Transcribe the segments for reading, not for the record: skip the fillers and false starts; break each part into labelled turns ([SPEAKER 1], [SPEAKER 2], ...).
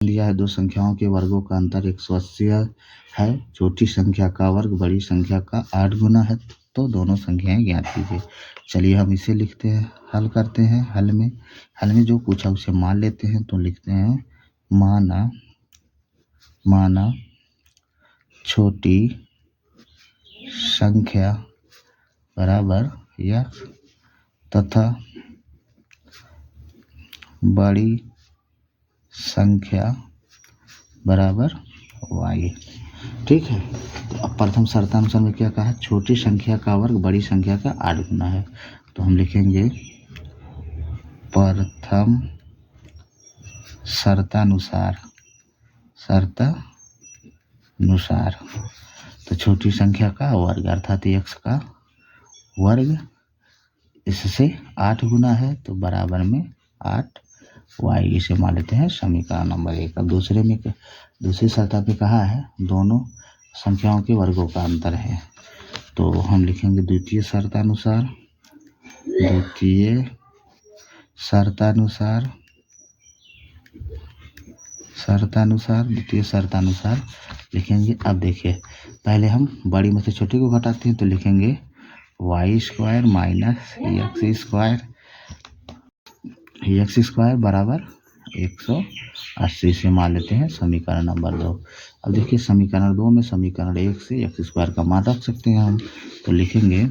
[SPEAKER 1] दिया है दो संख्याओं के वर्गों का अंतर 180 है। छोटी संख्या का वर्ग बड़ी संख्या का 8 गुना है, तो दोनों संख्याएं ज्ञात कीजिए। चलिए हम इसे लिखते हैं, हल करते हैं। हल में जो पूछा उसे मान लेते हैं, तो लिखते हैं माना छोटी संख्या बराबर x तथा बड़ी संख्या बराबर y। ठीक है, तो अब प्रथम शर्तानुसार में क्या कहा? छोटी संख्या का वर्ग बड़ी संख्या का 8 गुना है, तो हम लिखेंगे प्रथम शर्तानुसार तो छोटी संख्या का वर्ग अर्थात x का वर्ग, इससे 8 गुना है तो बराबर में 8y। इसे मान लेते हैं समीकरण नंबर 1। अब दूसरी शर्त पे कहा है दोनों संख्याओं के वर्गों का अंतर है, तो हम लिखेंगे द्वितीय शर्तानुसार लिखेंगे। अब देखिए, पहले हम बड़ी में से छोटी को घटाते हैं, तो लिखेंगे y² माइनस x² बराबर 180 से मान लेते हैं समीकरण नंबर 2। अब देखिए समीकरण 2 में समीकरण 1 से x² का मान रख सकते हैं हम, तो लिखेंगे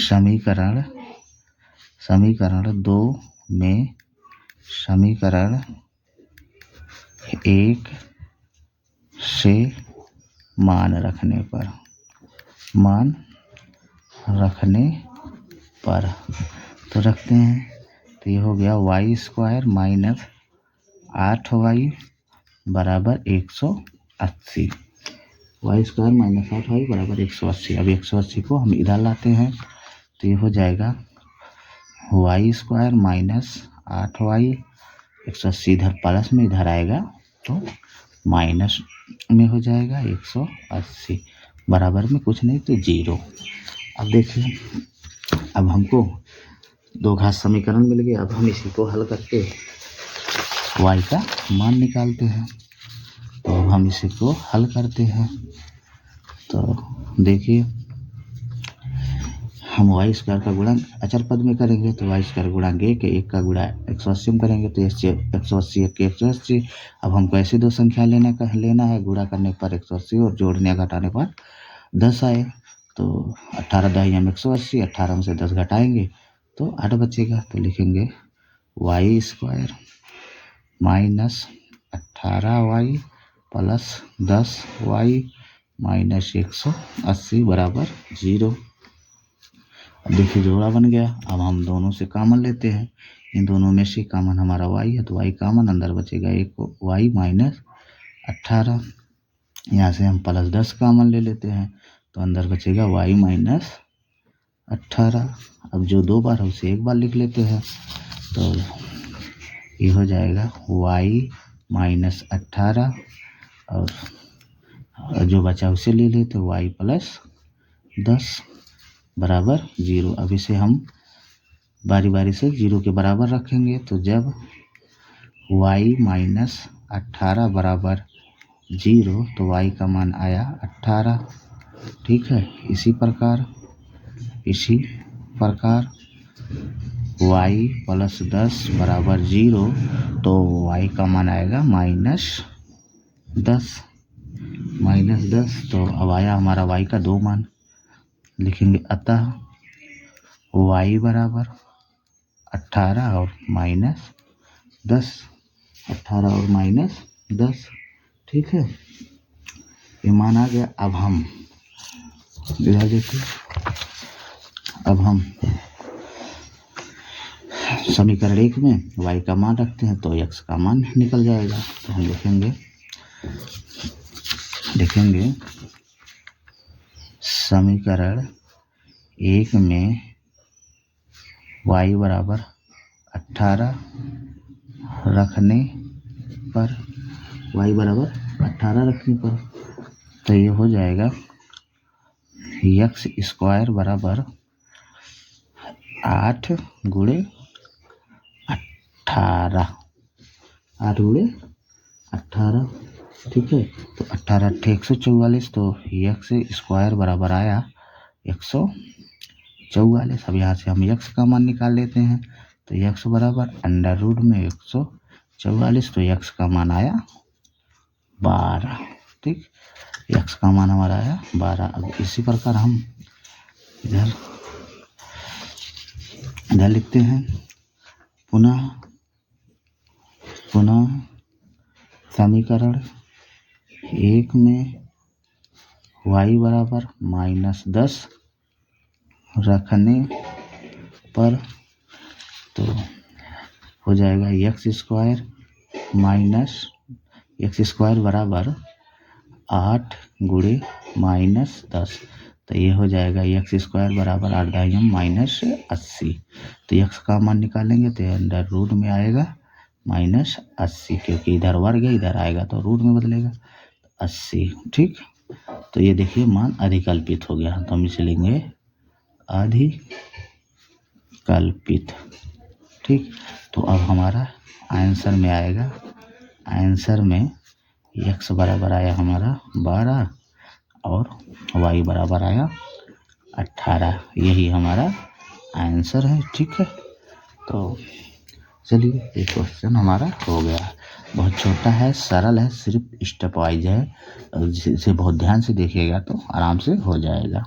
[SPEAKER 1] समीकरण 2 में समीकरण 1 से मान रखने पर तो रखते हैं, तो ये हो गया y² माइनस 8y बराबर 180। y² माइनस 8y बराबर 180। अब 180 को हम इधर लाते हैं, तो ये हो जाएगा y² माइनस 8y। 180 इधर प्लस में इधर आएगा तो माइनस में हो जाएगा 180, बराबर में कुछ नहीं तो 0। अब देखिए, अब हमको दो घात समीकरण मिल गया। अब हम इसी को हल करके y का मान निकालते हैं, तो हम इसी को हल करते हैं। तो देखिए, हम y² का गुणा अचर पद में करेंगे, तो y² गुणा के 1 का गुणा 180 में करेंगे, तो 180 के 180। अब हमको ऐसी दो संख्या लेना है, गुणा करने पर 180 और जोड़ने या घटाने पर 10 आए, तो 18 दही हम 180, 18 में से 10 घटाएंगे तो 8 बचेगा, तो लिखेंगे y² minus 18y plus 10y minus 180 बराबर 0। अब देखिए जोड़ा बन गया। अब हम दोनों से कॉमन लेते हैं, इन दोनों में से कॉमन हमारा y है, तो y कॉमन, अंदर बचेगा 1y माइनस 18। यहाँ से हम प्लस 10 कॉमन ले लेते हैं, तो अंदर बचेगा y माइनस 18। अब जो दो बार है उसे एक बार लिख लेते हैं, तो ये हो जाएगा y माइनस 18 और जो बचा उसे ले लेते y प्लस 10 बराबर 0। अब इसे हम बारी बारी से 0 के बराबर रखेंगे, तो जब y माइनस 18 बराबर 0 तो y का मान आया 18। ठीक है, इसी प्रकार y प्लस 10 बराबर 0 तो y का मान आएगा माइनस 10। तो अब आया हमारा y का दो मान, लिखेंगे अतः y बराबर 18 और माइनस 10। 18 और माइनस 10। ठीक है, ये मान आ गया। अब हम इधर देखिए, अब हम समीकरण 1 में y का मान रखते हैं, तो x का मान निकल जाएगा। तो हम लिखेंगे समीकरण 1 में y बराबर 18 रखने पर तो ये हो जाएगा x² बराबर 8 गुणे 18। 8 गुणे 18, ठीक है। तो 18 अट्ठे 144, तो एक्स स्क्वायर बराबर आया 144। अब यहाँ से हम एक्स का मान निकाल लेते हैं। तो एक्स बराबर अंडर रूट में 144, तो एक्स का मान आया 12, ठीक। एक्स का मान हमारा आया 12। अब इसी प्रकार हम इधर लिखते हैं पुनः समीकरण 1 में y बराबर -10 रखने पर तो हो जाएगा एक्स स्क्वायर बराबर 8 गुणे -10, तो ये हो जाएगा एक्स स्क्वायर बराबर 8 दाइम -80। तो एक्स का मान निकालेंगे तो अंडर रूट में आएगा -80, क्योंकि इधर वर्ग है, इधर आएगा तो रूट में बदलेगा 80, ठीक। तो ये देखिए मान अधिकल्पित हो गया, तो हम इसे लेंगे अधिकल्पित, ठीक। तो अब हमारा आंसर में आएगा, आंसर में एक्स बराबर आया हमारा 12 और वाई बराबर आया 18। यही हमारा आंसर है, ठीक है। तो चलिए ये क्वेश्चन हमारा हो गया। बहुत छोटा है, सरल है, सिर्फ स्टेप वाइज है, इसे बहुत ध्यान से देखिएगा तो आराम से हो जाएगा।